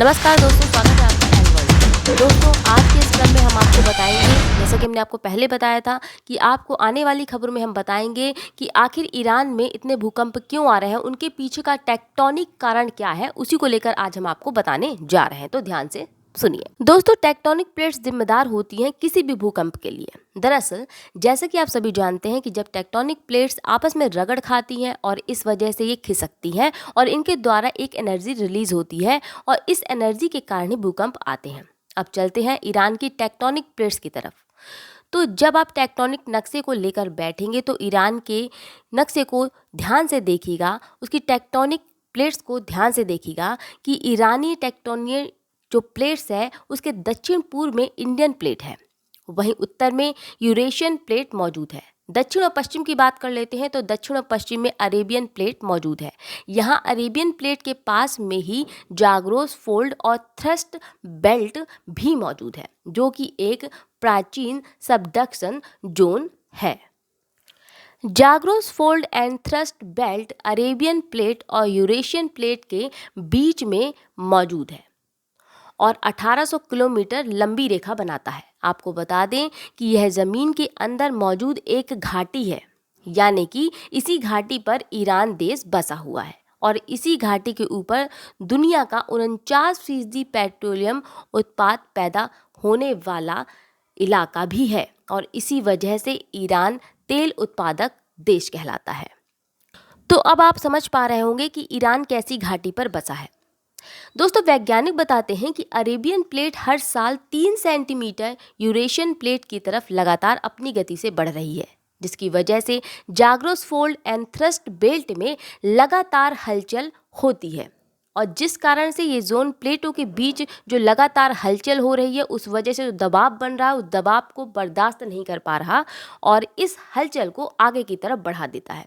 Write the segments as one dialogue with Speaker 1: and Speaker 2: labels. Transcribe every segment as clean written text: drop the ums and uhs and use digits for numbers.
Speaker 1: नमस्कार दोस्तों, स्वागत है आपका एन वर्ल्ड। दोस्तों, आज के इस क्रम में हम आपको बताएंगे, जैसा कि हमने आपको पहले बताया था कि आपको आने वाली खबरों में हम बताएंगे कि आखिर ईरान में इतने भूकंप क्यों आ रहे हैं, उनके पीछे का टेक्टोनिक कारण क्या है, उसी को लेकर आज हम आपको बताने जा रहे हैं। तो ध्यान से सुनिए दोस्तों। टेक्टोनिक प्लेट्स जिम्मेदार होती हैं किसी भी भूकंप के लिए। दरअसल जैसे कि आप सभी जानते हैं कि जब टेक्टोनिक प्लेट्स आपस में रगड़ खाती हैं और इस वजह से ये खिसकती हैं और इनके द्वारा एक एनर्जी रिलीज होती है और इस एनर्जी के कारण ही भूकंप आते हैं। अब चलते हैं ईरान की टेक्टोनिक प्लेट्स की तरफ। तो जब आप टेक्टोनिक नक्शे को लेकर बैठेंगे तो ईरान के नक्शे को ध्यान से देखिएगा, उसकी टेक्टोनिक प्लेट्स को ध्यान से देखिएगा कि ईरानी टेक्टोनिक जो प्लेट्स है उसके दक्षिण पूर्व में इंडियन प्लेट है, वहीं उत्तर में यूरेशियन प्लेट मौजूद है। दक्षिण और पश्चिम की बात कर लेते हैं तो दक्षिण और पश्चिम में अरेबियन प्लेट मौजूद है। यहाँ अरेबियन प्लेट के पास में ही जाग्रोस फोल्ड और थ्रस्ट बेल्ट भी मौजूद है, जो कि एक प्राचीन सबडक्शन जोन है। Zagros fold and thrust belt Arabian plate और यूरेशियन प्लेट के बीच में मौजूद है और 1800 किलोमीटर लंबी रेखा बनाता है। आपको बता दें कि यह ज़मीन के अंदर मौजूद एक घाटी है, यानी कि इसी घाटी पर ईरान देश बसा हुआ है और इसी घाटी के ऊपर दुनिया का 49% पेट्रोलियम उत्पाद पैदा होने वाला इलाका भी है और इसी वजह से ईरान तेल उत्पादक देश कहलाता है। तो अब आप समझ पा रहे होंगे कि ईरान कैसी घाटी पर बसा है। दोस्तों, वैज्ञानिक बताते हैं कि अरेबियन प्लेट हर साल 3 सेंटीमीटर यूरेशियन प्लेट की तरफ लगातार अपनी गति से बढ़ रही है, जिसकी वजह से Zagros fold and thrust belt में लगातार हलचल होती है और जिस कारण से ये जोन प्लेटों के बीच जो लगातार हलचल हो रही है, उस वजह से जो दबाव बन रहा है उस दबाव को बर्दाश्त नहीं कर पा रहा और इस हलचल को आगे की तरफ बढ़ा देता है,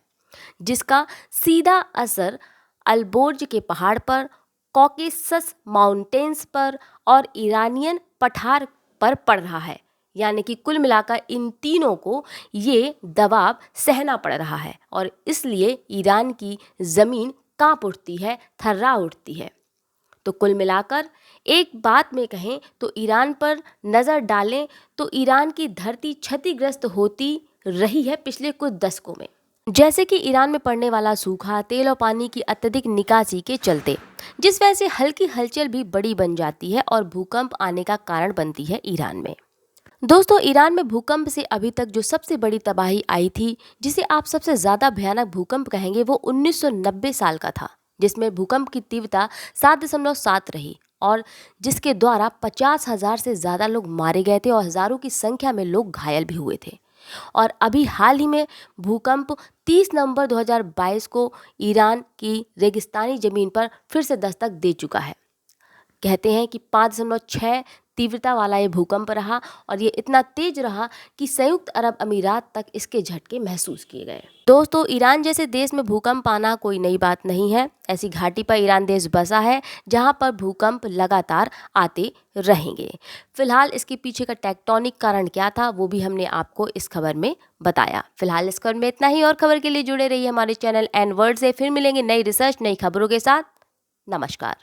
Speaker 1: जिसका सीधा असर अल्बोर्ज के पहाड़ पर, कॉकेसस माउंटेन्स पर और ईरानियन पठार पर पड़ रहा है। यानी कि कुल मिलाकर इन तीनों को ये दबाव सहना पड़ रहा है और इसलिए ईरान की ज़मीन कांप उठती है, थर्रा उठती है। तो कुल मिलाकर एक बात में कहें तो ईरान पर नज़र डालें तो ईरान की धरती क्षतिग्रस्त होती रही है पिछले कुछ दशकों में, जैसे कि ईरान में पड़ने वाला सूखा, तेल और पानी की अत्यधिक निकासी के चलते, जिस वजह से हल्की हलचल भी बड़ी बन जाती है और भूकंप आने का कारण बनती है ईरान में। दोस्तों, ईरान में भूकंप से अभी तक जो सबसे बड़ी तबाही आई थी, जिसे आप सबसे ज़्यादा भयानक भूकंप कहेंगे, वो 1990 साल का था, जिसमें भूकंप की तीव्रता 7.7 रही और जिसके द्वारा 50,000 से ज़्यादा लोग मारे गए थे और हज़ारों की संख्या में लोग घायल भी हुए थे। और अभी हाल ही में भूकंप 30 नवंबर 2022 को ईरान की रेगिस्तानी ज़मीन पर फिर से दस्तक दे चुका है। कहते हैं कि 5.6 तीव्रता वाला ये भूकंप रहा और ये इतना तेज रहा कि संयुक्त अरब अमीरात तक इसके झटके महसूस किए गए। दोस्तों, ईरान जैसे देश में भूकंप आना कोई नई बात नहीं है। ऐसी घाटी पर ईरान देश बसा है जहां पर भूकंप लगातार आते रहेंगे। फिलहाल इसके पीछे का टेक्टोनिक कारण क्या था वो भी हमने आपको इस खबर में बताया। फिलहाल इस खबर में इतना ही और खबर के लिए जुड़े रहिए हमारे चैनल एन वर्ल्ड से। फिर मिलेंगे नई रिसर्च, नई खबरों के साथ। नमस्कार।